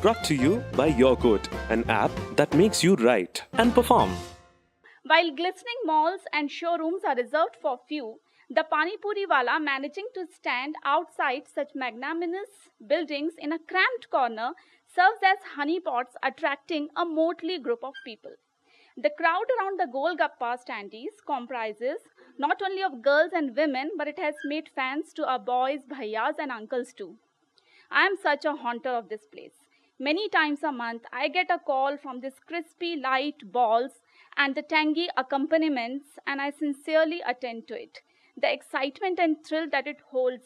Brought to you by YourQuote, an app that makes you write and perform. While glistening malls and showrooms are reserved for few, the Panipuri wala managing to stand outside such magnanimous buildings in a cramped corner serves as honeypots attracting a motley group of people. The crowd around the Golgappa standees comprises not only of girls and women, but it has made fans to our boys, bhaiyas and uncles too. I am such a haunter of this place. Many times a month, I get a call from these crispy, light balls and the tangy accompaniments, and I sincerely attend to it. The excitement and thrill that it holds,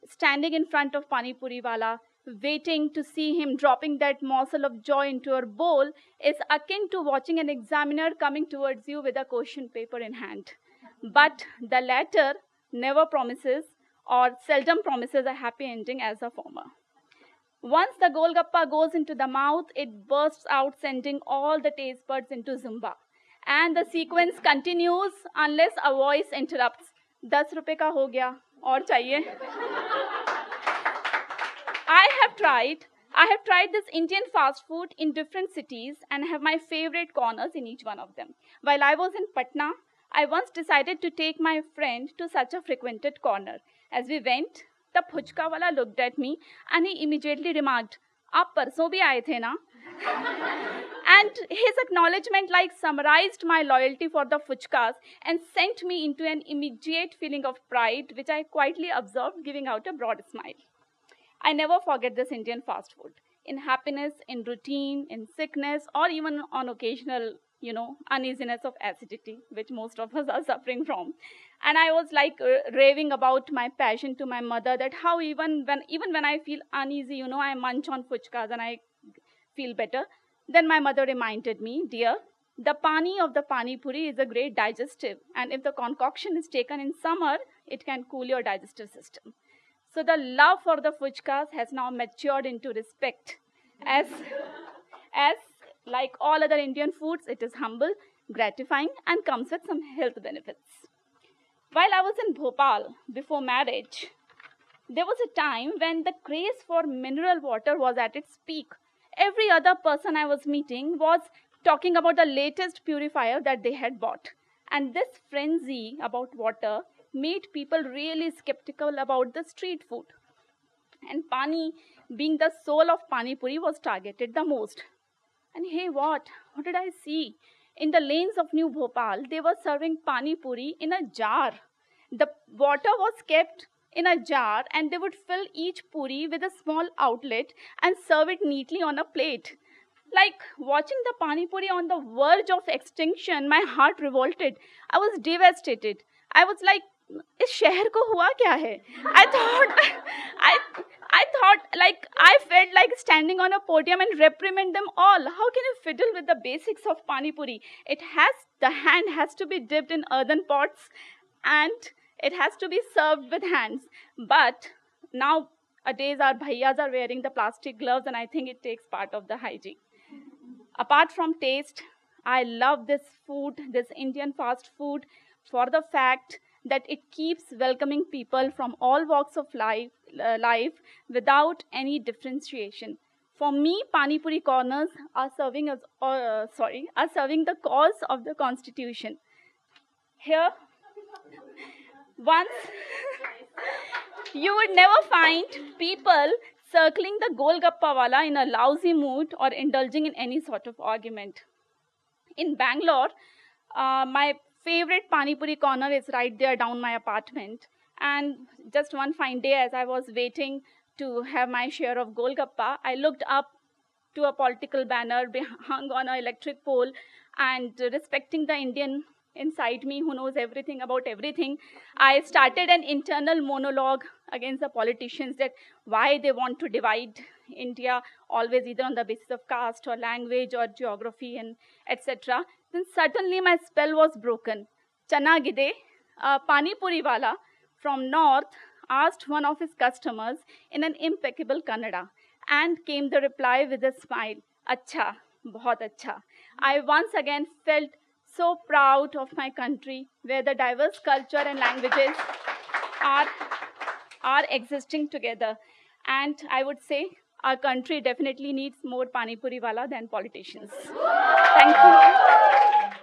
standing in front of Panipuri wala, waiting to see him dropping that morsel of joy into your bowl, is akin to watching an examiner coming towards you with a question paper in hand. But the latter never promises or seldom promises a happy ending as the former. Once the Golgappa goes into the mouth, it bursts out, sending all the taste buds into Zumba. And the sequence continues unless a voice interrupts. 10 रुपए का हो गया और चाहिए. I have tried this Indian fast food in different cities and have my favorite corners in each one of them. While I was in Patna, I once decided to take my friend to such a frequented corner. As we went, the phujka wala looked at me and he immediately remarked, "Aap parson bhi aaye the na?" And his acknowledgement summarized my loyalty for the fuchkas and sent me into an immediate feeling of pride, which I quietly observed, giving out a broad smile. I never forget this Indian fast food. In happiness, in routine, in sickness, or even on occasional, uneasiness of acidity, which most of us are suffering from. And I was raving about my passion to my mother, that how even when I feel uneasy, I munch on fuchkas and I feel better. Then my mother reminded me, "Dear, the pani of the pani puri is a great digestive, and if the concoction is taken in summer, it can cool your digestive system." So the love for the fuchkas has now matured into respect. As like all other Indian foods, it is humble, gratifying, and comes with some health benefits. While I was in Bhopal before marriage, there was a time when the craze for mineral water was at its peak. Every other person I was meeting was talking about the latest purifier that they had bought. And this frenzy about water made people really skeptical about the street food. And pani, being the soul of Pani Puri, was targeted the most. And hey, what did I see? In the lanes of New Bhopal, they were serving Pani Puri in a jar. The water was kept in a jar and they would fill each puri with a small outlet and serve it neatly on a plate. Like watching the Pani Puri on the verge of extinction, my heart revolted. I was devastated. I was like, इस शहर को हुआ क्या है? I felt like standing on a podium and reprimand them all. How can you fiddle with the basics of Pani Puri? The hand has to be dipped in earthen pots and it has to be served with hands. But nowadays our bhaiyas are wearing the plastic gloves and I think it takes part of the hygiene. Apart from taste, I love this food, this Indian fast food, for the fact that it keeps welcoming people from all walks of life without any differentiation. For me, Pani Puri corners are serving the cause of the Constitution. Here, once you would never find people circling the Golgappa wala in a lousy mood or indulging in any sort of argument. In Bangalore, my favorite Pani Puri corner is right there down my apartment. And just one fine day, as I was waiting to have my share of Golgappa, I looked up to a political banner hung on an electric pole, and respecting the Indian inside me who knows everything about everything, I started an internal monologue against the politicians that why they want to divide India always either on the basis of caste or language or geography and etc. Then suddenly my spell was broken. Chana Gide, a Pani Puri wala from north, asked one of his customers in an impeccable Kannada, and came the reply with a smile, "Acha, bahut acha." I once again felt so proud of my country, where the diverse culture and languages are existing together. And I would say our country definitely needs more Panipuri wala than politicians. Thank you.